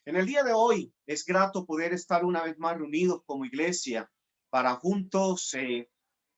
En el día de hoy es grato poder estar una vez más reunidos como iglesia para juntos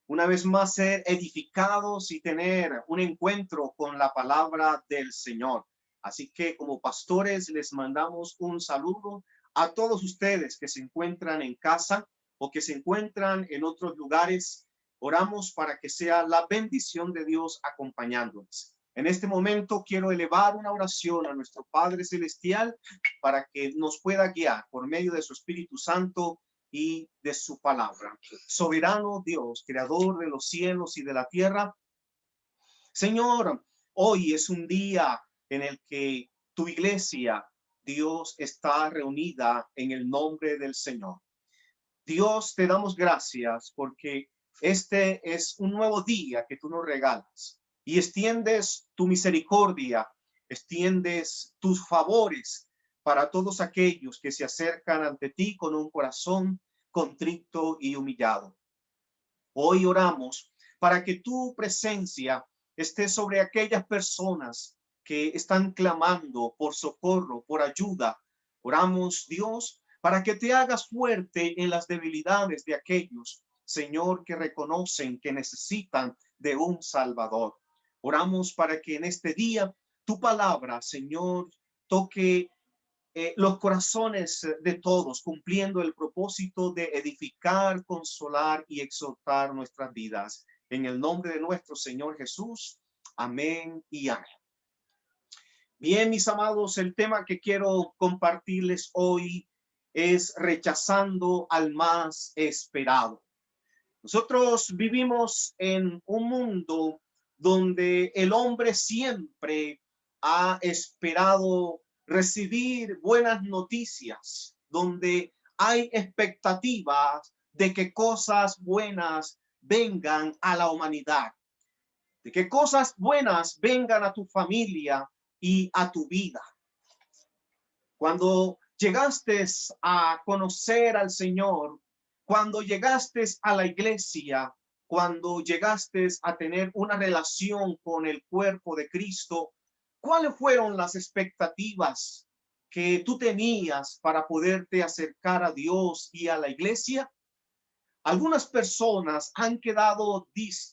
una vez más ser edificados y tener un encuentro con la palabra del Señor. Así que como pastores les mandamos un saludo a todos ustedes que se encuentran en casa o que se encuentran en otros lugares. Oramos para que sea la bendición de Dios acompañándonos. En este momento quiero elevar una oración a nuestro Padre Celestial para que nos pueda guiar por medio de su Espíritu Santo y de su palabra. Soberano Dios, creador de los cielos y de la tierra, Señor, hoy es un día en el que tu iglesia, Dios, está reunida en el nombre del Señor. Dios, te damos gracias porque este es un nuevo día que tú nos regalas y extiendes tu misericordia, extiendes tus favores para todos aquellos que se acercan ante ti con un corazón contrito y humillado. Hoy oramos para que tu presencia esté sobre aquellas personas que están clamando por socorro, por ayuda. Oramos, Dios, para que te hagas fuerte en las debilidades de aquellos, Señor, que reconocen que necesitan de un Salvador. Oramos para que en este día tu palabra, Señor, toque los corazones de todos, cumpliendo el propósito de edificar, consolar y exhortar nuestras vidas. En el nombre de nuestro Señor Jesús. Amén y amén. Bien, mis amados, el tema que quiero compartirles hoy es rechazando al más esperado. Nosotros vivimos en un mundo donde el hombre siempre ha esperado recibir buenas noticias, donde hay expectativas de que cosas buenas vengan a la humanidad, de que cosas buenas vengan a tu familia y a tu vida. Cuando llegaste a conocer al Señor, cuando llegaste a la iglesia, cuando llegaste a tener una relación con el cuerpo de Cristo, ¿cuáles fueron las expectativas que tú tenías para poderte acercar a Dios y a la iglesia? Algunas personas han quedado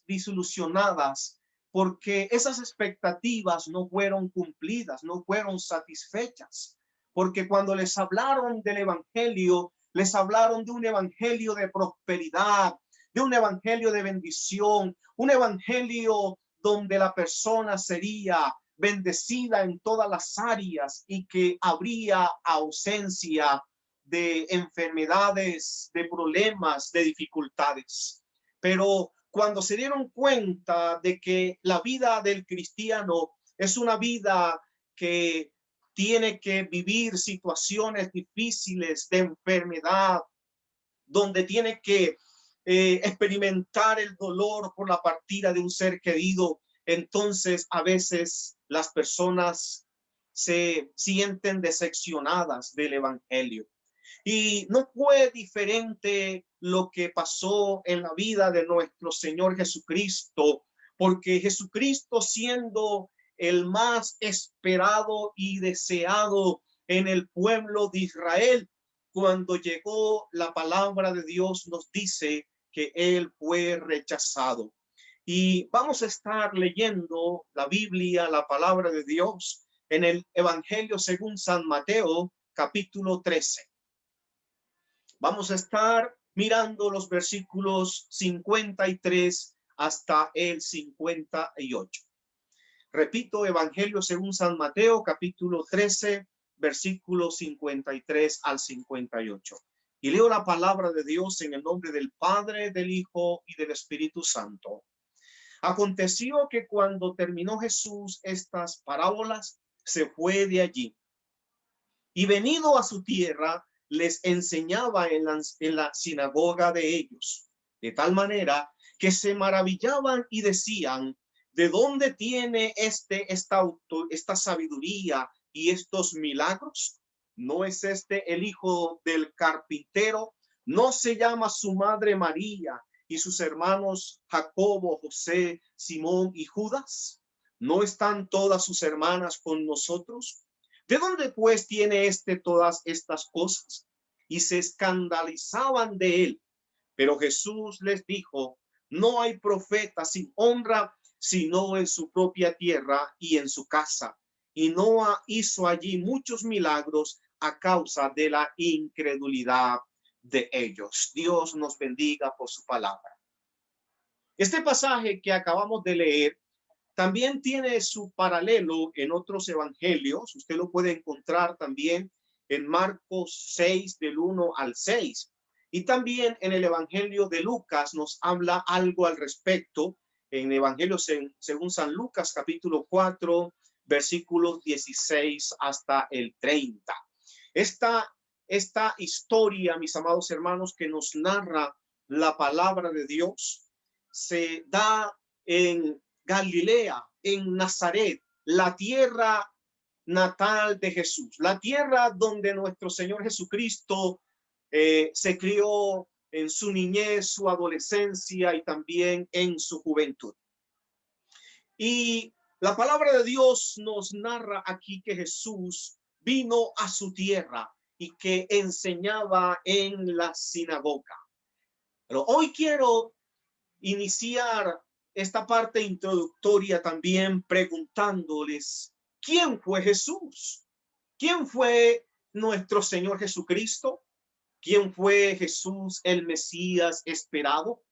desilusionadas porque esas expectativas no fueron cumplidas, no fueron satisfechas. Porque cuando les hablaron del evangelio, les hablaron de un evangelio de prosperidad, de un evangelio de bendición, un evangelio donde la persona sería bendecida en todas las áreas y que habría ausencia de enfermedades, de problemas, de dificultades. Pero cuando se dieron cuenta de que la vida del cristiano es una vida que tiene que vivir situaciones difíciles de enfermedad, donde tiene que experimentar el dolor por la partida de un ser querido, entonces a veces las personas se sienten decepcionadas del evangelio. Y no fue diferente lo que pasó en la vida de nuestro Señor Jesucristo, porque Jesucristo, siendo el más esperado y deseado en el pueblo de Israel, cuando llegó la palabra de Dios nos dice que él fue rechazado. Y vamos a estar leyendo la Biblia, la palabra de Dios, en el Evangelio según San Mateo, capítulo 13. Vamos a estar mirando los versículos 53 hasta el 58. Repito, Evangelio según San Mateo, capítulo 13, versículos 53 al 58. Y leo la palabra de Dios en el nombre del Padre, del Hijo y del Espíritu Santo. Aconteció que cuando terminó Jesús estas parábolas, se fue de allí. Y venido a su tierra, les enseñaba en la sinagoga de ellos, de tal manera que se maravillaban y decían: ¿de dónde tiene esta sabiduría y estos milagros? ¿No es este el hijo del carpintero? ¿No se llama su madre María y sus hermanos Jacobo, José, Simón y Judas? ¿No están todas sus hermanas con nosotros? ¿De dónde pues tiene todas estas cosas? Y se escandalizaban de él. Pero Jesús les dijo: no hay profeta sin honra sino en su propia tierra y en su casa. Y no hizo allí muchos milagros a causa de la incredulidad de ellos. Dios nos bendiga por su palabra. Este pasaje que acabamos de leer también tiene su paralelo en otros evangelios. Usted lo puede encontrar también en Marcos 6, del 1 al 6. Y también en el evangelio de Lucas nos habla algo al respecto. En evangelio según San Lucas, capítulo 4, versículos 16 hasta el 30. Esta historia, mis amados hermanos, que nos narra la palabra de Dios, se da en Galilea, en Nazaret, la tierra natal de Jesús, la tierra donde nuestro Señor Jesucristo se crió en su niñez, su adolescencia y también en su juventud. Y la palabra de Dios nos narra aquí que Jesús vino a su tierra y que enseñaba en la sinagoga. Pero hoy quiero iniciar esta parte introductoria también preguntándoles: ¿quién fue Jesús? ¿Quién fue nuestro Señor Jesucristo? ¿Quién fue Jesús, el Mesías esperado?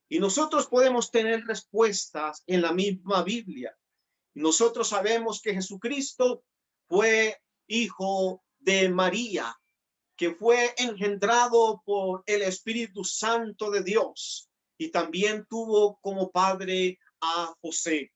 Y nosotros podemos tener respuestas en la misma Biblia. Nosotros sabemos que Jesucristo fue hijo de María, que fue engendrado por el Espíritu Santo de Dios, y también tuvo como padre a José.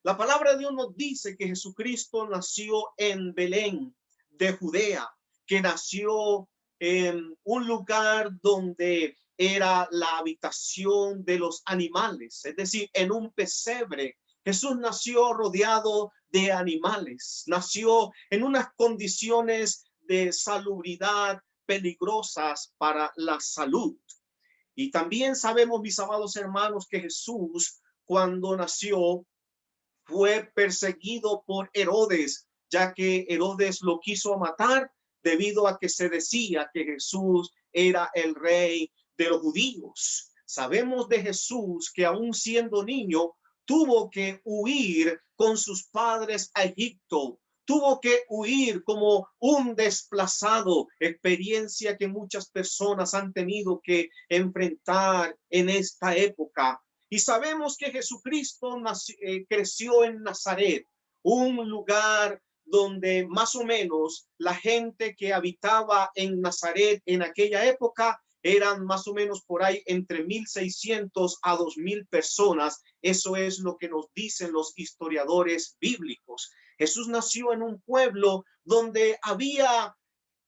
La palabra de Dios nos dice que Jesucristo nació en Belén de Judea, que nació en un lugar donde era la habitación de los animales, es decir, en un pesebre. Jesús nació rodeado de animales, nació en unas condiciones de salubridad peligrosas para la salud. Y también sabemos, mis amados hermanos, que Jesús, cuando nació, fue perseguido por Herodes, ya que Herodes lo quiso matar debido a que se decía que Jesús era el rey de los judíos. Sabemos de Jesús que aún siendo niño tuvo que huir con sus padres a Egipto. Tuvo que huir como un desplazado, experiencia que muchas personas han tenido que enfrentar en esta época. Y sabemos que Jesucristo creció en Nazaret, un lugar donde más o menos la gente que habitaba en Nazaret en aquella época eran más o menos por ahí entre 1,600 a 2,000 personas. Eso es lo que nos dicen los historiadores bíblicos. Jesús nació en un pueblo donde había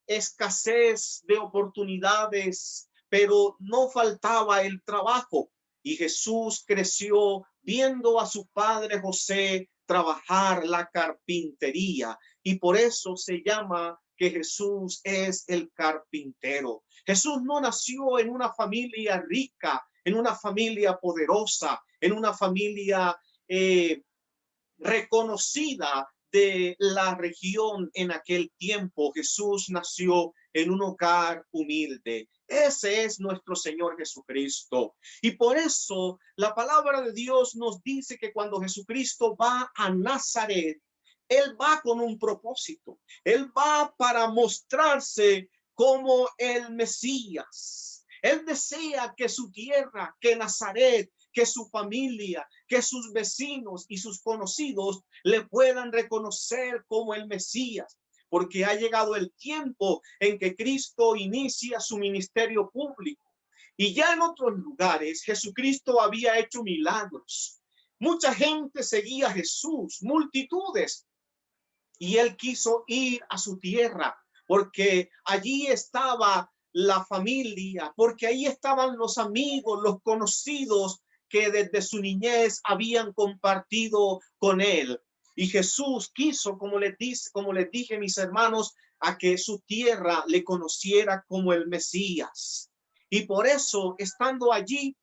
escasez de oportunidades, pero no faltaba el trabajo. Y Jesús creció viendo a su padre José trabajar la carpintería, y por eso se llama que Jesús es el carpintero. Jesús no nació en una familia rica, en una familia poderosa, en una familia reconocida de la región en aquel tiempo. Jesús nació en un hogar humilde. Ese es nuestro Señor Jesucristo. Y por eso la palabra de Dios nos dice que cuando Jesucristo va a Nazaret, Él va con un propósito. Él va para mostrarse como el Mesías. Él desea que su tierra, que Nazaret, que su familia, que sus vecinos y sus conocidos le puedan reconocer como el Mesías, porque ha llegado el tiempo en que Cristo inicia su ministerio público. Y ya en otros lugares Jesucristo había hecho milagros. Mucha gente seguía a Jesús, multitudes, y él quiso ir a su tierra porque allí estaba la familia, porque ahí estaban los amigos, los conocidos que desde su niñez habían compartido con él. Y Jesús quiso, como les dije, mis hermanos, a que su tierra le conociera como el Mesías. Y por eso, estando allí,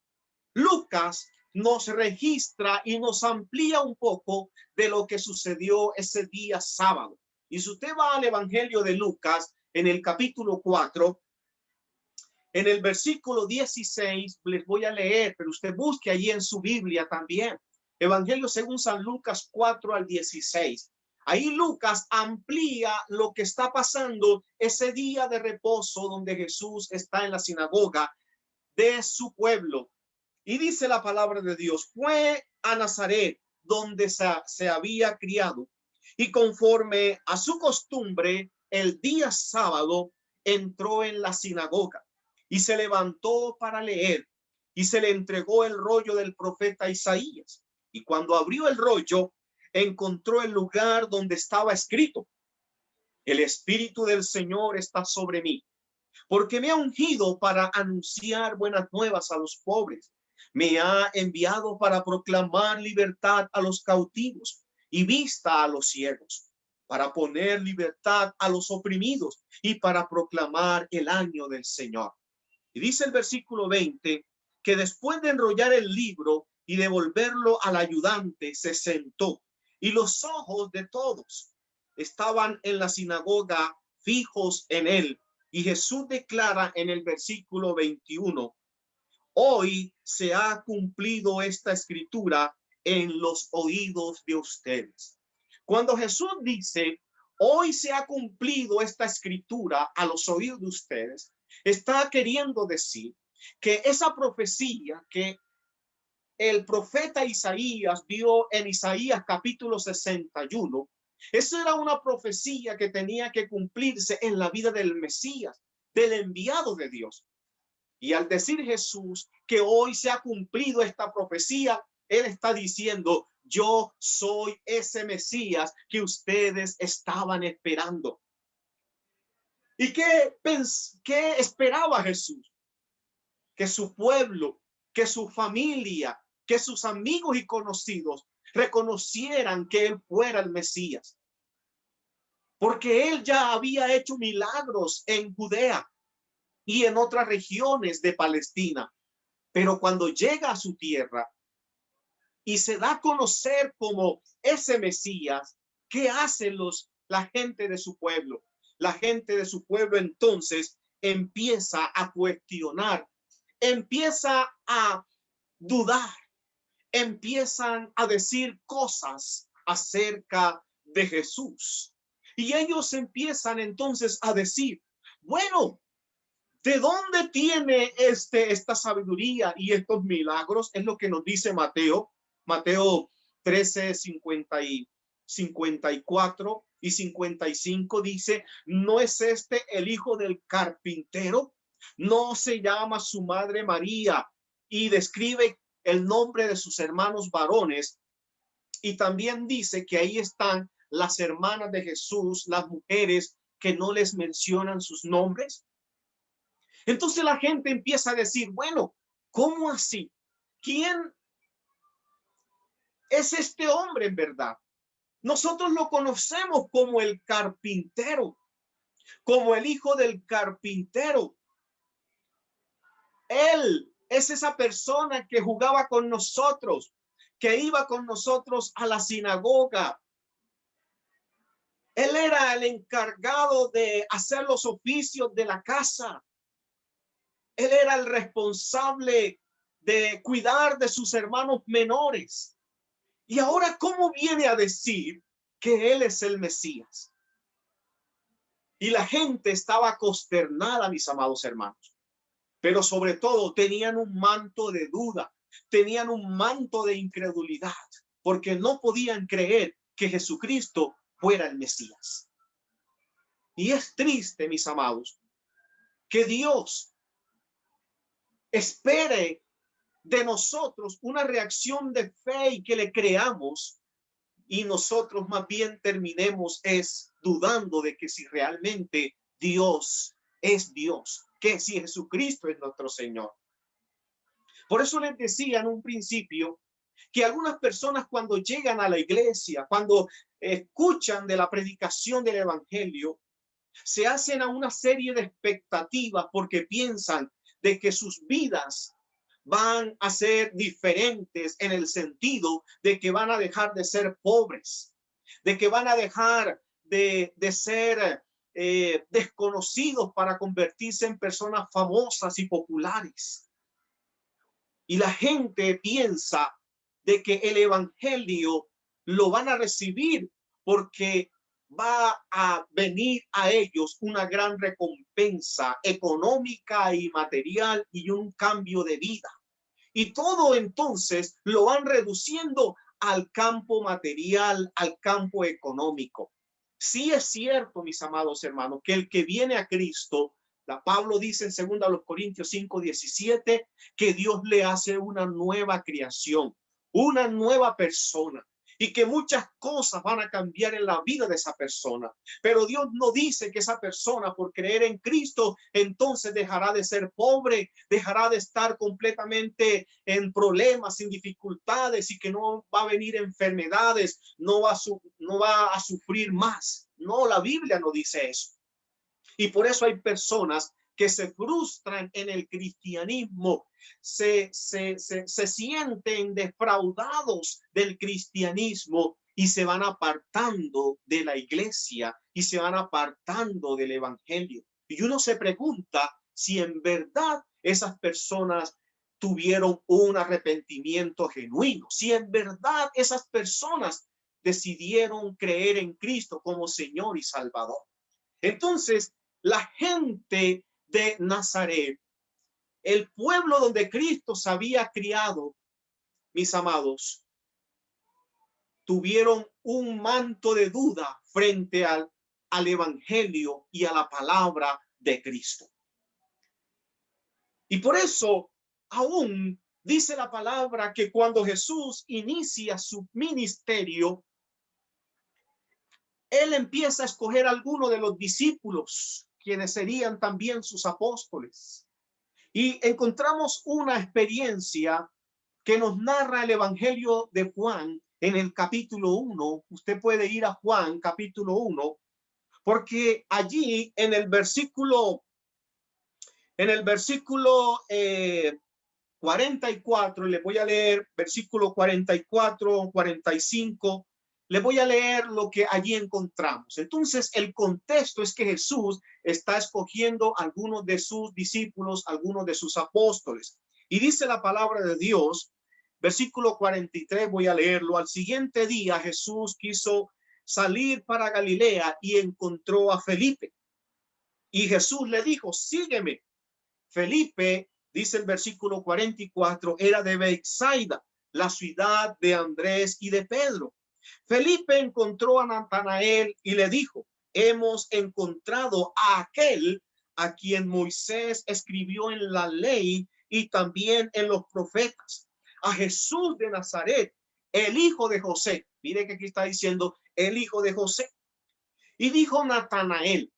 Lucas nos registra y nos amplía un poco de lo que sucedió ese día sábado. Y si usted va al Evangelio de Lucas, en el capítulo 4, en el versículo 16, les voy a leer, pero usted busque allí en su Biblia también. Evangelio según San Lucas 4 al 16. Ahí Lucas amplía lo que está pasando ese día de reposo donde Jesús está en la sinagoga de su pueblo. Y dice la palabra de Dios: fue a Nazaret, donde se había criado, y conforme a su costumbre, el día sábado entró en la sinagoga y se levantó para leer, y se le entregó el rollo del profeta Isaías. Y cuando abrió el rollo, encontró el lugar donde estaba escrito: el Espíritu del Señor está sobre mí, porque me ha ungido para anunciar buenas nuevas a los pobres. Me ha enviado para proclamar libertad a los cautivos y vista a los ciegos, para poner libertad a los oprimidos y para proclamar el año del Señor. Y dice el versículo 20 que después de enrollar el libro y devolverlo al ayudante, se sentó, y los ojos de todos estaban en la sinagoga fijos en él. Y Jesús declara en el versículo 21: hoy se ha cumplido esta escritura en los oídos de ustedes. Cuando Jesús dice: hoy se ha cumplido esta escritura a los oídos de ustedes, está queriendo decir que esa profecía que el profeta Isaías vio en Isaías capítulo 61, eso era una profecía que tenía que cumplirse en la vida del Mesías, del enviado de Dios. Y al decir Jesús que hoy se ha cumplido esta profecía, él está diciendo: yo soy ese Mesías que ustedes estaban esperando. ¿Y qué esperaba Jesús? Que su pueblo, que su familia, que sus amigos y conocidos reconocieran que él fuera el Mesías. Porque él ya había hecho milagros en Judea y en otras regiones de Palestina. Pero cuando llega a su tierra y se da a conocer como ese Mesías, ¿qué hacen la gente de su pueblo? La gente de su pueblo entonces empieza a cuestionar, empieza a dudar, empiezan a decir cosas acerca de Jesús. Y ellos empiezan entonces a decir: bueno, ¿de dónde tiene esta sabiduría y estos milagros? Es lo que nos dice Mateo 13, 54 y 55. Dice: ¿no es este el hijo del carpintero? ¿No se llama su madre María? Y describe el nombre de sus hermanos varones. Y también dice que ahí están las hermanas de Jesús, las mujeres que no les mencionan sus nombres. Entonces la gente empieza a decir: bueno, ¿cómo así? ¿Quién es este hombre en verdad? Nosotros lo conocemos como el carpintero, como el hijo del carpintero. Él es esa persona que jugaba con nosotros, que iba con nosotros a la sinagoga. Él era el encargado de hacer los oficios de la casa. Él era el responsable de cuidar de sus hermanos menores. Y ahora, ¿cómo viene a decir que él es el Mesías? Y la gente estaba consternada, mis amados hermanos. Pero sobre todo tenían un manto de duda, tenían un manto de incredulidad, porque no podían creer que Jesucristo fuera el Mesías. Y es triste, mis amados, que Dios espere de nosotros una reacción de fe y que le creamos, y nosotros más bien terminemos dudando de que si realmente Dios es Dios, que si Jesucristo es nuestro Señor. Por eso les decía en un principio que algunas personas, cuando llegan a la iglesia, cuando escuchan de la predicación del evangelio, se hacen a una serie de expectativas porque piensan de que sus vidas van a ser diferentes, en el sentido de que van a dejar de ser pobres, de que van a dejar de ser desconocidos para convertirse en personas famosas y populares. Y la gente piensa de que el evangelio lo van a recibir porque va a venir a ellos una gran recompensa económica y material y un cambio de vida. Y todo entonces lo van reduciendo al campo material, al campo económico. Sí es cierto, mis amados hermanos, que el que viene a Cristo, Pablo dice en 2 Corintios 5:17, que Dios le hace una nueva creación, una nueva persona, y que muchas cosas van a cambiar en la vida de esa persona. Pero Dios no dice que esa persona, por creer en Cristo, entonces dejará de ser pobre, dejará de estar completamente en problemas, en dificultades, y que no va a venir enfermedades, no va a sufrir más. No, la Biblia no dice eso. Y por eso hay personas que se frustran en el cristianismo, se sienten defraudados del cristianismo y se van apartando de la iglesia y se van apartando del evangelio. Y uno se pregunta si en verdad esas personas tuvieron un arrepentimiento genuino, si en verdad esas personas decidieron creer en Cristo como Señor y Salvador. Entonces, la gente de Nazaret, el pueblo donde Cristo se había criado, mis amados, tuvieron un manto de duda frente al evangelio y a la palabra de Cristo. Y por eso aún dice la palabra que cuando Jesús inicia su ministerio, él empieza a escoger a algunos de los discípulos, quienes serían también sus apóstoles. Y encontramos una experiencia que nos narra el Evangelio de Juan en el capítulo 1. Usted puede ir a Juan capítulo 1, porque allí en el versículo 44, le voy a leer versículo 44, 45, le voy a leer lo que allí encontramos. Entonces, el contexto es que Jesús está escogiendo a algunos de sus discípulos, algunos de sus apóstoles. Y dice la palabra de Dios, versículo 43, voy a leerlo. Al siguiente día, Jesús quiso salir para Galilea y encontró a Felipe. Y Jesús le dijo, sígueme. Felipe, dice el versículo 44, era de Betsaida, la ciudad de Andrés y de Pedro. Felipe encontró a Natanael y le dijo, hemos encontrado a aquel a quien Moisés escribió en la ley y también en los profetas, a Jesús de Nazaret, el hijo de José. Mire que aquí está diciendo el hijo de José. Y dijo Natanael,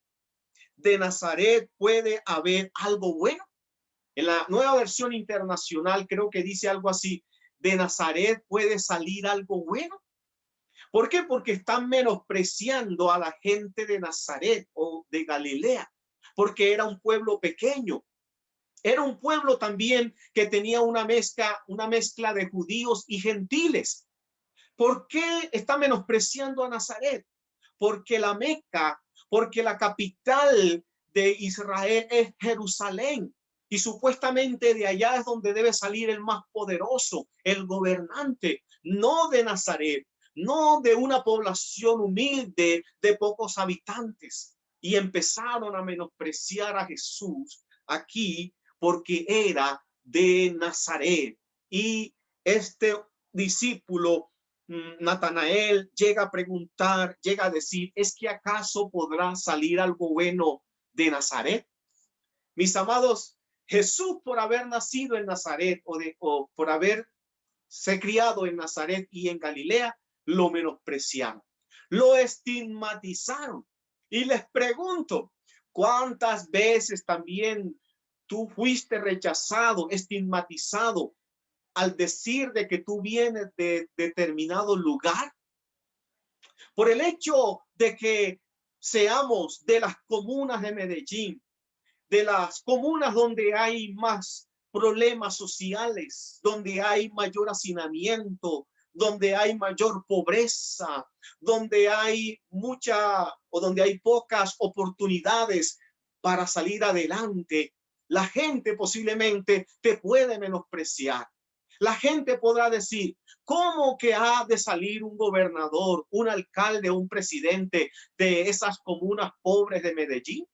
¿de Nazaret puede haber algo bueno? En la Nueva Versión Internacional creo que dice algo así, ¿de Nazaret puede salir algo bueno? ¿Por qué? Porque están menospreciando a la gente de Nazaret o de Galilea, porque era un pueblo pequeño. Era un pueblo también que tenía una mezcla de judíos y gentiles. ¿Por qué está menospreciando a Nazaret? Porque la Meca, porque la capital de Israel es Jerusalén. Y supuestamente de allá es donde debe salir el más poderoso, el gobernante, no de Nazaret, no de una población humilde de pocos habitantes. Y empezaron a menospreciar a Jesús aquí porque era de Nazaret. Y este discípulo, Natanael, llega a preguntar, llega a decir, ¿es que acaso podrá salir algo bueno de Nazaret? Mis amados, Jesús, por haber nacido en Nazaret o por haberse criado en Nazaret y en Galilea, lo menospreciaron, lo estigmatizaron. Y les pregunto, ¿cuántas veces también tú fuiste rechazado, estigmatizado al decir de que tú vienes de determinado lugar? Por el hecho de que seamos de las comunas de Medellín, de las comunas donde hay más problemas sociales, donde hay mayor hacinamiento, donde hay mayor pobreza, donde hay donde hay pocas oportunidades para salir adelante, la gente posiblemente te puede menospreciar. La gente podrá decir, ¿cómo que ha de salir un gobernador, un alcalde, un presidente de esas comunas pobres de Medellín?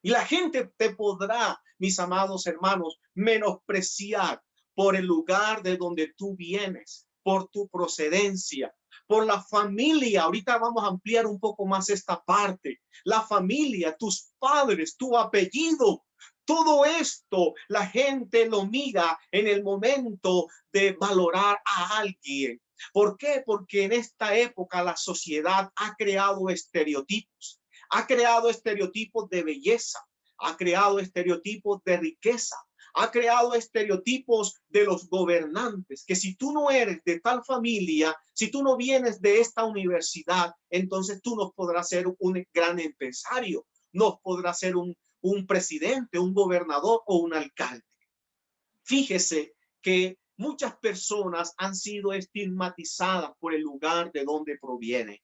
Y la gente te podrá, mis amados hermanos, menospreciar por el lugar de donde tú vienes, por tu procedencia, por la familia. Ahorita vamos a ampliar un poco más esta parte. La familia, tus padres, tu apellido. Todo esto la gente lo mira en el momento de valorar a alguien. ¿Por qué? Porque en esta época la sociedad ha creado estereotipos. Ha creado estereotipos de belleza, ha creado estereotipos de riqueza, ha creado estereotipos de los gobernantes, que si tú no eres de tal familia, si tú no vienes de esta universidad, entonces tú no podrás ser un gran empresario, no podrás ser un presidente, un gobernador o un alcalde. Fíjese que muchas personas han sido estigmatizadas por el lugar de donde provienen.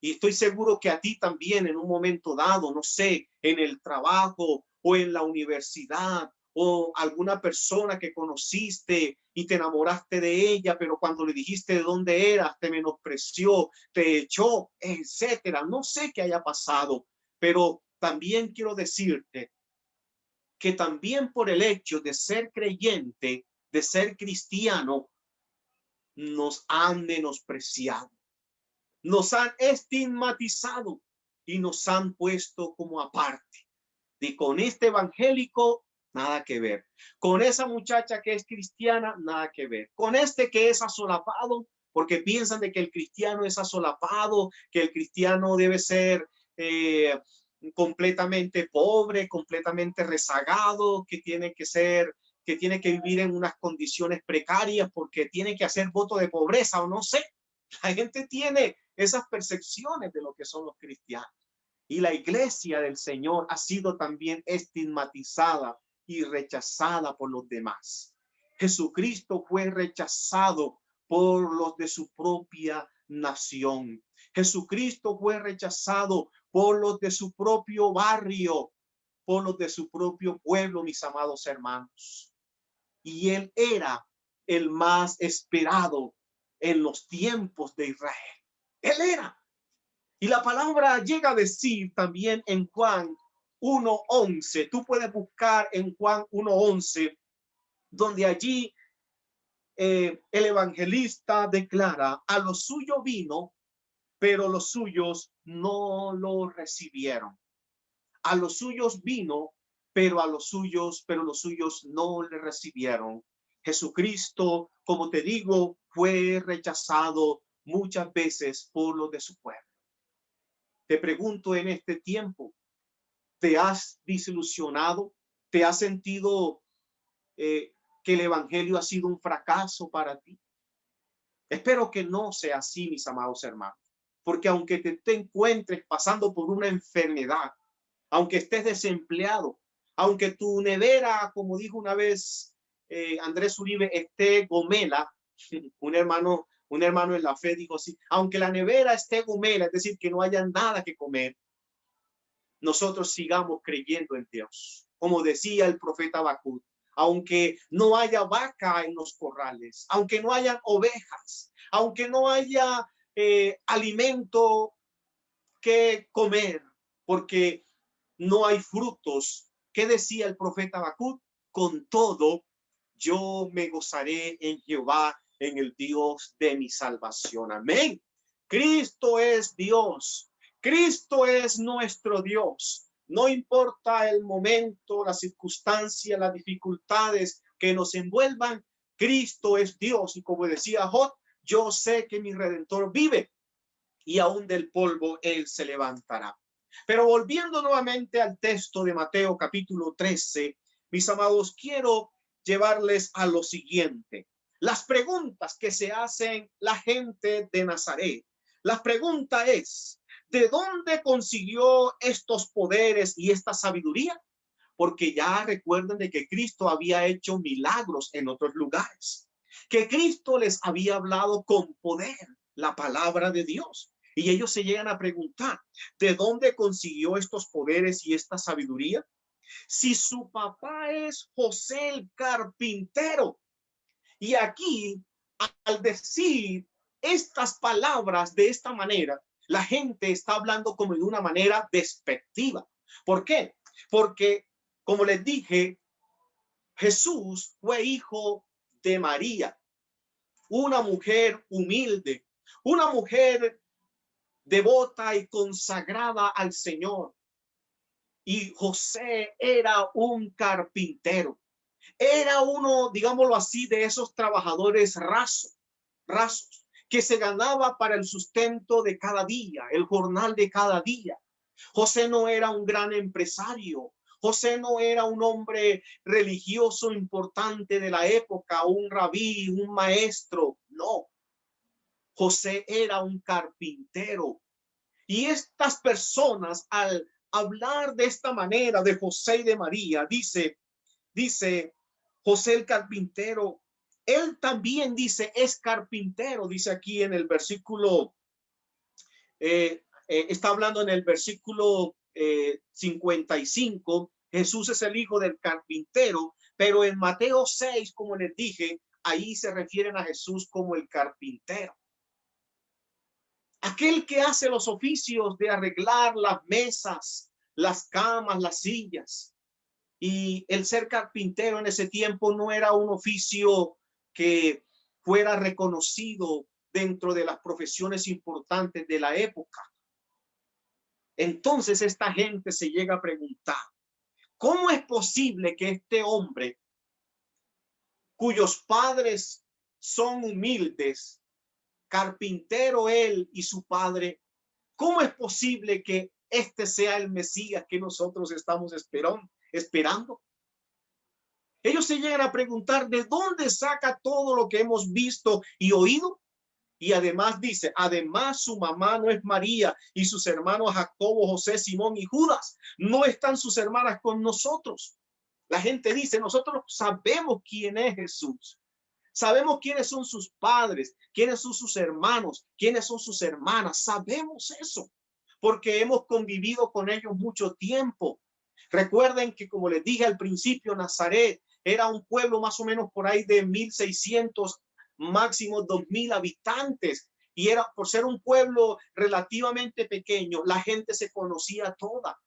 Y estoy seguro que a ti también en un momento dado, no sé, en el trabajo o en la universidad o alguna persona que conociste y te enamoraste de ella, pero cuando le dijiste de dónde eras, te menospreció, te echó, etcétera. No sé qué haya pasado, pero también quiero decirte que también por el hecho de ser creyente, de ser cristiano, nos han menospreciado. Nos han estigmatizado y nos han puesto como aparte. Y con este evangélico, nada que ver. Con esa muchacha que es cristiana, nada que ver. Con este que es asolapado, porque piensan de que el cristiano es asolapado, que el cristiano debe ser completamente pobre, completamente rezagado, que tiene que vivir en unas condiciones precarias porque tiene que hacer voto de pobreza o no sé. La gente tiene esas percepciones de lo que son los cristianos. Y la iglesia del Señor ha sido también estigmatizada y rechazada por los demás. Jesucristo fue rechazado por los de su propia nación. Jesucristo fue rechazado por los de su propio barrio, por los de su propio pueblo, mis amados hermanos. Y él era el más esperado en los tiempos de Israel. Él era. Y la palabra llega a decir también en Juan 1:11. Tú puedes buscar en Juan 1:11, donde allí el evangelista declara, a los suyos vino, pero los suyos no lo recibieron. A los suyos vino, pero los suyos no le recibieron. Jesucristo, como te digo, fue rechazado muchas veces por los de su pueblo. Te pregunto en este tiempo, ¿te has desilusionado? ¿Te has sentido que el evangelio ha sido un fracaso para ti? Espero que no sea así, mis amados hermanos, porque aunque te encuentres pasando por una enfermedad, aunque estés desempleado, aunque tu nevera, como dijo una vez Andrés Uribe, esté gomela, un hermano en la fe dijo así, aunque la nevera esté gomela, es decir, que no haya nada que comer, nosotros sigamos creyendo en Dios. Como decía el profeta Habacuc, aunque no haya vaca en los corrales, aunque no haya ovejas, aunque no haya alimento que comer, porque no hay frutos. ¿Qué decía el profeta Habacuc? Con todo, yo me gozaré en Jehová, en el Dios de mi salvación. Amén. Cristo es Dios. Cristo es nuestro Dios. No importa el momento, la circunstancia, las dificultades que nos envuelvan, Cristo es Dios. Y como decía Job, yo sé que mi Redentor vive y aún del polvo él se levantará. Pero volviendo nuevamente al texto de Mateo capítulo 13, mis amados, quiero llevarles a lo siguiente. Las preguntas que se hacen la gente de Nazaret. La pregunta es, ¿de dónde consiguió estos poderes y esta sabiduría? Porque ya recuerden de que Cristo había hecho milagros en otros lugares. que Cristo les había hablado con poder la palabra de Dios. Y ellos se llegan a preguntar, ¿de dónde consiguió estos poderes y esta sabiduría? Si su papá es José el carpintero. Y aquí, al decir estas palabras de esta manera, la gente está hablando como de una manera despectiva. ¿Por qué? Porque, como les dije, Jesús fue hijo de María, una mujer humilde, una mujer devota y consagrada al Señor. Y José era un carpintero. Era uno, digámoslo así, de esos trabajadores rasos, que se ganaba para el sustento de cada día, el jornal de cada día. José no era un gran empresario. José no era un hombre religioso importante de la época, un rabí, un maestro. No. José era un carpintero. Y estas personas, al hablar de esta manera de José y de María, dice José el carpintero, él también dice es carpintero, dice aquí en el versículo, está hablando en el versículo 55, Jesús es el hijo del carpintero, pero en Mateo 6, como les dije, ahí se refieren a Jesús como el carpintero. Aquel que hace los oficios de arreglar las mesas, las camas, las sillas. Y el ser carpintero en ese tiempo no era un oficio que fuera reconocido dentro de las profesiones importantes de la época. Entonces esta gente se llega a preguntar, ¿cómo es posible que este hombre, cuyos padres son humildes, carpintero él y su padre, cómo es posible que este sea el Mesías que nosotros estamos esperando? Ellos se llegan a preguntar de dónde saca todo lo que hemos visto y oído. Y además dice, además su mamá no es María y sus hermanos Jacobo, José, Simón y Judas. No están sus hermanas con nosotros. La gente dice, nosotros sabemos quién es Jesús. Sabemos quiénes son sus padres, quiénes son sus hermanos, quiénes son sus hermanas. Sabemos eso porque hemos convivido con ellos mucho tiempo. Recuerden que, como les dije al principio, Nazaret era un pueblo más o menos por ahí de 1,600, máximo 2,000 habitantes. Y era por ser un pueblo relativamente pequeño, la gente se conocía toda.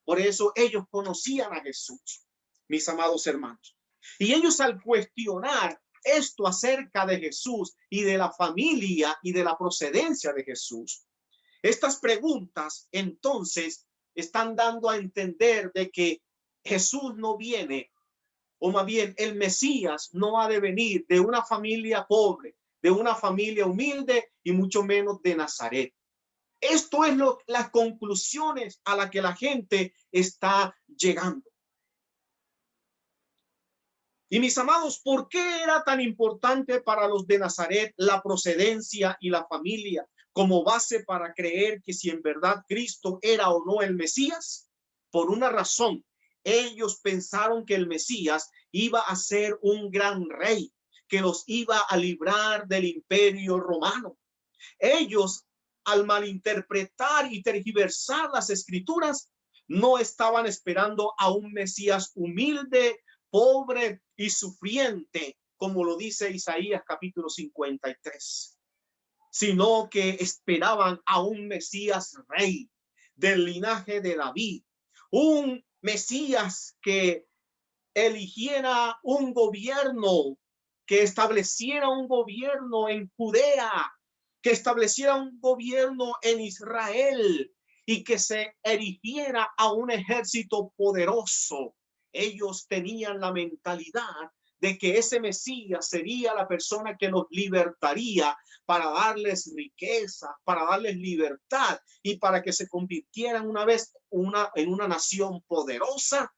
Por eso ellos conocían a Jesús, mis amados hermanos. Y ellos al cuestionar esto acerca de Jesús y de la familia y de la procedencia de Jesús, estas preguntas entonces están dando a entender de que Jesús no viene, o más bien el Mesías no ha de venir de una familia pobre, de una familia humilde y mucho menos de Nazaret. Esto es las conclusiones a las que la gente está llegando. Y mis amados, ¿por qué era tan importante para los de Nazaret la procedencia y la familia como base para creer que si en verdad Cristo era o no el Mesías? Por una razón, ellos pensaron que el Mesías iba a ser un gran rey, que los iba a librar del imperio romano. Ellos, al malinterpretar y tergiversar las escrituras, no estaban esperando a un Mesías humilde, pobre y sufriente, como lo dice Isaías capítulo 53, sino que esperaban a un Mesías rey del linaje de David, un Mesías que eligiera un gobierno, que estableciera un gobierno en Judea, que estableciera un gobierno en Israel y que se erigiera a un ejército poderoso. Ellos tenían la mentalidad de que ese Mesías sería la persona que los libertaría para darles riqueza, para darles libertad y para que se convirtieran una vez en una nación poderosa,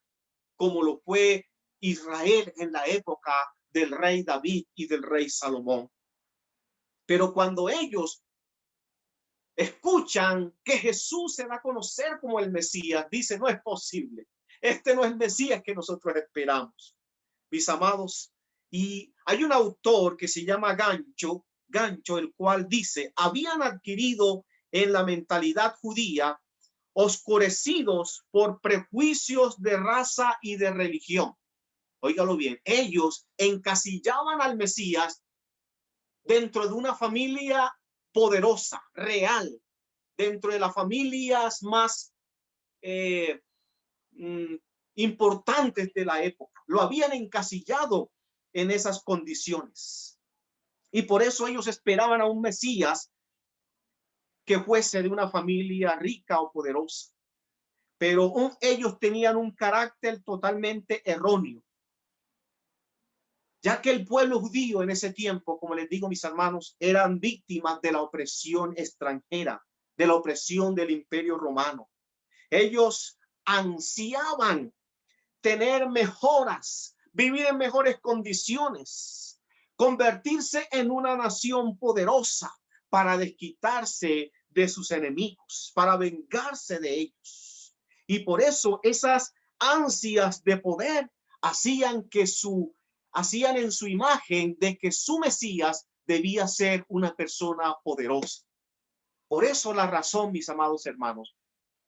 como lo fue Israel en la época del rey David y del rey Salomón. Pero cuando ellos escuchan que Jesús se da a conocer como el Mesías, dicen, no es posible. Este no es el Mesías que nosotros esperamos. Mis amados, Y hay un autor que se llama Gancho, el cual dice, habían adquirido en la mentalidad judía, oscurecidos por prejuicios de raza y de religión. Óigalo bien, ellos encasillaban al Mesías dentro de una familia poderosa, real, dentro de las familias más eh, mm, importantes de la época. Lo habían encasillado en esas condiciones. Y por eso ellos esperaban a un Mesías que fuese de una familia rica o poderosa. Pero ellos tenían un carácter totalmente erróneo, ya que el pueblo judío en ese tiempo, como les digo, mis hermanos, eran víctimas de la opresión extranjera, de la opresión del Imperio Romano. Ellos ansiaban tener mejoras, vivir en mejores condiciones, convertirse en una nación poderosa para desquitarse de sus enemigos, para vengarse de ellos. Y por eso esas ansias de poder hacían en su imagen de que su Mesías debía ser una persona poderosa. Por eso la razón, mis amados hermanos,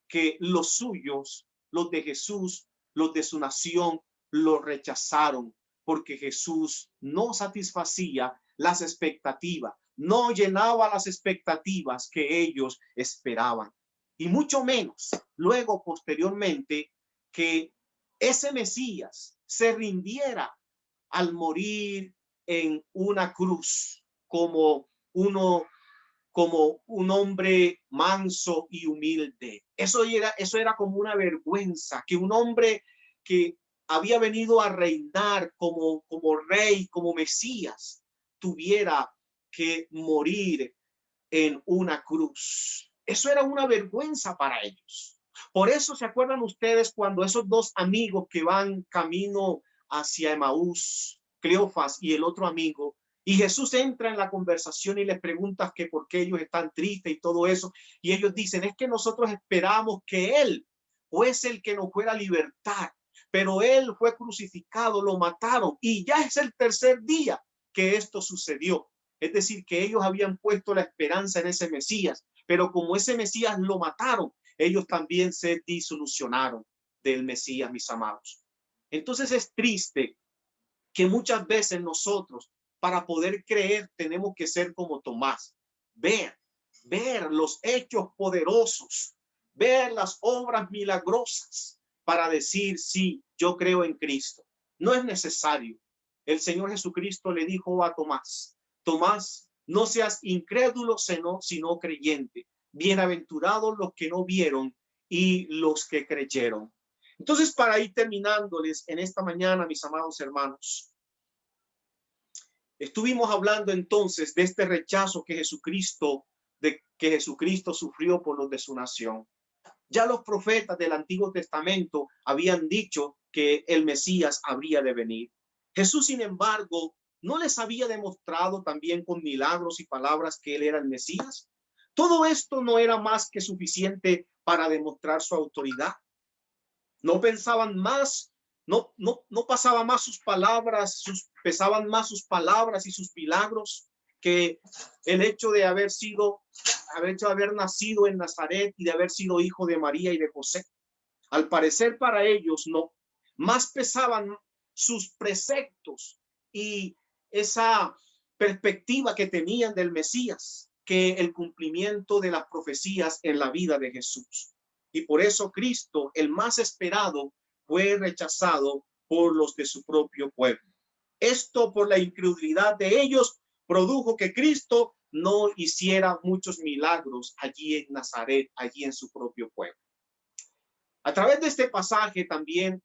que los suyos, los de Jesús, los de su nación, lo rechazaron, porque Jesús no satisfacía las expectativas, no llenaba las expectativas que ellos esperaban. Y mucho menos luego, posteriormente, que ese Mesías se rindiera al morir en una cruz como un hombre manso y humilde. Eso era como una vergüenza, que un hombre que había venido a reinar como rey, como Mesías, tuviera que morir en una cruz. Eso era una vergüenza para ellos. Por eso se acuerdan ustedes cuando esos dos amigos que van camino hacia Emaús, Cleofas y el otro amigo, y Jesús entra en la conversación y les pregunta que por qué ellos están tristes y todo eso. Y ellos dicen, es que nosotros esperamos que Él fuese el que nos fuera a libertar, pero Él fue crucificado, lo mataron y ya es el tercer día que esto sucedió. Es decir, que ellos habían puesto la esperanza en ese Mesías, pero como ese Mesías lo mataron, ellos también se disolucionaron del Mesías, mis amados. Entonces es triste que muchas veces nosotros, para poder creer, tenemos que ser como Tomás, ver los hechos poderosos, ver las obras milagrosas para decir, sí, yo creo en Cristo. No es necesario. El Señor Jesucristo le dijo a Tomás, Tomás, no seas incrédulo, sino creyente. Bienaventurados los que no vieron y los que creyeron. Entonces, para ir terminándoles en esta mañana, mis amados hermanos, estuvimos hablando entonces de este rechazo que Jesucristo sufrió por los de su nación. Ya los profetas del Antiguo Testamento habían dicho que el Mesías habría de venir. Jesús, sin embargo, ¿no les había demostrado también con milagros y palabras que él era el Mesías? Todo esto no era más que suficiente para demostrar su autoridad. No pensaban más, no pasaba más sus palabras, pesaban más sus palabras y sus milagros que el hecho de haber nacido en Nazaret y de haber sido hijo de María y de José. Al parecer para ellos no, más pesaban sus preceptos y esa perspectiva que tenían del Mesías que el cumplimiento de las profecías en la vida de Jesús. Y por eso Cristo, el más esperado, fue rechazado por los de su propio pueblo. Esto, por la incredulidad de ellos, produjo que Cristo no hiciera muchos milagros allí en Nazaret, allí en su propio pueblo. A través de este pasaje también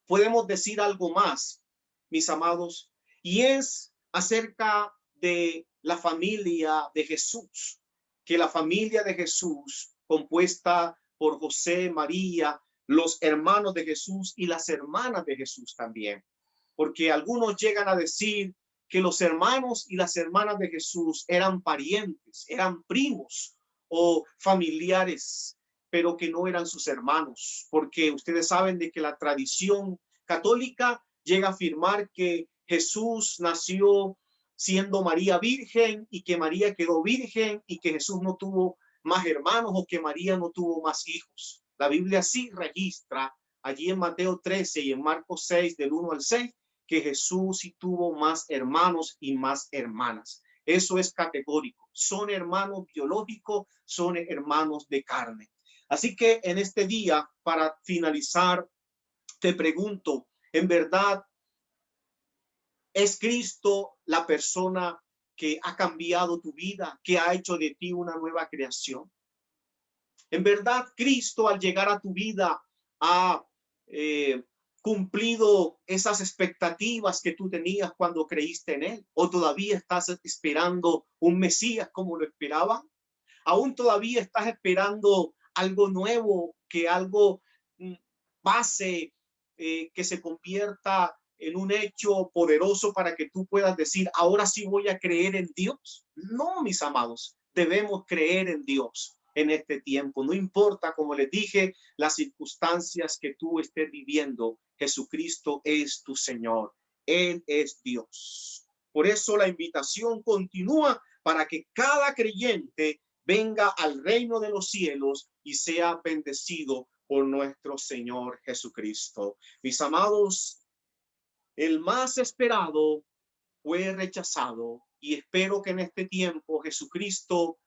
podemos decir algo más, mis amados, y es acerca de la familia de Jesús, que la familia de Jesús, compuesta por José, María, los hermanos de Jesús y las hermanas de Jesús también, porque algunos llegan a decir que los hermanos y las hermanas de Jesús eran parientes, eran primos o familiares, pero que no eran sus hermanos, porque ustedes saben de que la tradición católica llega a afirmar que Jesús nació siendo María virgen y que María quedó virgen y que Jesús no tuvo más hermanos o que María no tuvo más hijos. La Biblia sí registra allí en Mateo 13 y en Marcos 6 del 1 al 6 que Jesús sí tuvo más hermanos y más hermanas. Eso es categórico. Son hermanos biológicos, son hermanos de carne. Así que en este día, para finalizar, te pregunto, ¿en verdad es Cristo la persona que ha cambiado tu vida, que ha hecho de ti una nueva creación? En verdad, Cristo al llegar a tu vida ha cumplido esas expectativas que tú tenías cuando creíste en Él, o todavía estás esperando un Mesías como lo esperaban. Aún todavía estás esperando algo nuevo, que algo pase, que se convierta en un hecho poderoso para que tú puedas decir, ahora sí voy a creer en Dios. No, mis amados, debemos creer en Dios en este tiempo. No importa, como les dije, las circunstancias que tú estés viviendo, Jesucristo es tu Señor. Él es Dios. Por eso la invitación continúa para que cada creyente venga al reino de los cielos y sea bendecido por nuestro Señor Jesucristo. Mis amados, el más esperado fue rechazado y espero que en este tiempo Jesucristo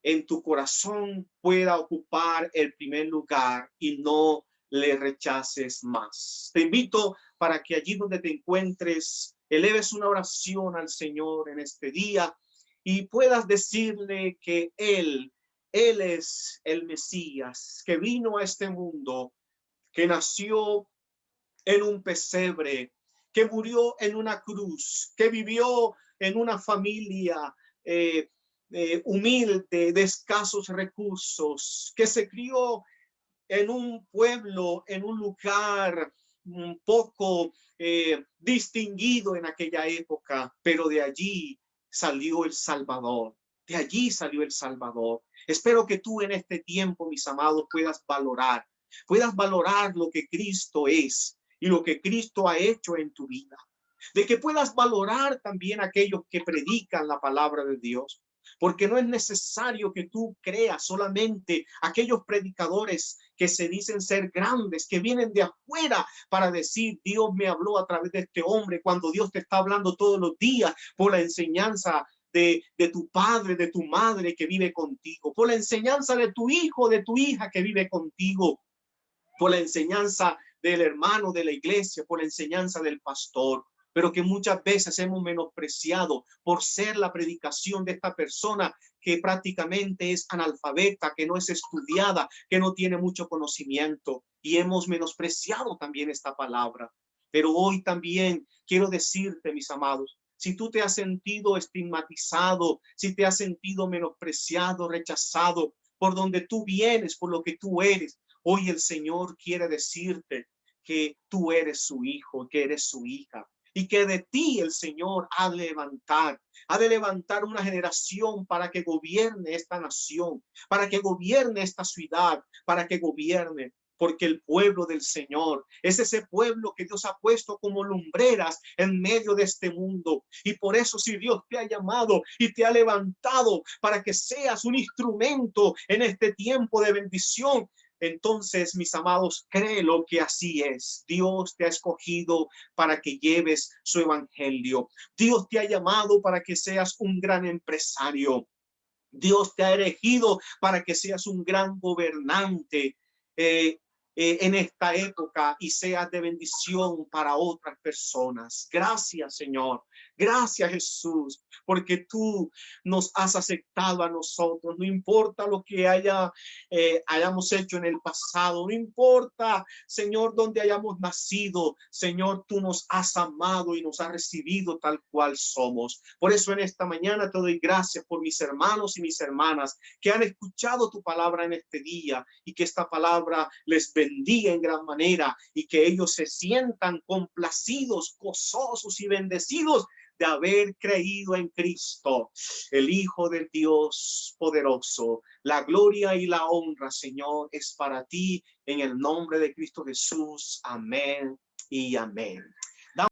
en tu corazón pueda ocupar el primer lugar y no le rechaces más. Te invito para que allí donde te encuentres eleves una oración al Señor en este día y puedas decirle que Él es el Mesías que vino a este mundo, que nació en un pesebre, que murió en una cruz, que vivió en una familia humilde, de escasos recursos, que se crió en un pueblo, en un lugar un poco distinguido en aquella época, pero de allí salió el Salvador. De allí salió el Salvador. Espero que tú en este tiempo, mis amados, puedas valorar lo que Cristo es y lo que Cristo ha hecho en tu vida. De que puedas valorar también aquellos que predican la palabra de Dios. Porque no es necesario que tú creas solamente aquellos predicadores que se dicen ser grandes, que vienen de afuera para decir, Dios me habló a través de este hombre, cuando Dios te está hablando todos los días por la enseñanza de tu padre, de tu madre que vive contigo, por la enseñanza de tu hijo, de tu hija que vive contigo, por la enseñanza del hermano de la iglesia, por la enseñanza del pastor, pero que muchas veces hemos menospreciado por ser la predicación de esta persona que prácticamente es analfabeta, que no es estudiada, que no tiene mucho conocimiento, y hemos menospreciado también esta palabra. Pero hoy también quiero decirte, mis amados, si tú te has sentido estigmatizado, si te has sentido menospreciado, rechazado por donde tú vienes, por lo que tú eres, hoy el Señor quiere decirte que tú eres su hijo, que eres su hija, y que de ti el Señor ha de levantar una generación para que gobierne esta nación, para que gobierne esta ciudad, para que gobierne. Porque el pueblo del Señor es ese pueblo que Dios ha puesto como lumbreras en medio de este mundo. Y por eso, si Dios te ha llamado y te ha levantado para que seas un instrumento en este tiempo de bendición, entonces, mis amados, créelo que así es. Dios te ha escogido para que lleves su evangelio. Dios te ha llamado para que seas un gran empresario. Dios te ha elegido para que seas un gran gobernante en esta época y seas de bendición para otras personas. Gracias, Señor. Gracias, Jesús, porque tú nos has aceptado a nosotros. No importa lo que hayamos hecho en el pasado, no importa, Señor, donde hayamos nacido. Señor, tú nos has amado y nos has recibido tal cual somos. Por eso en esta mañana te doy gracias por mis hermanos y mis hermanas que han escuchado tu palabra en este día, y que esta palabra les bendiga en gran manera y que ellos se sientan complacidos, gozosos y bendecidos de haber creído en Cristo, el Hijo del Dios poderoso. La gloria y la honra, Señor, es para ti, en el nombre de Cristo Jesús. Amén y amén.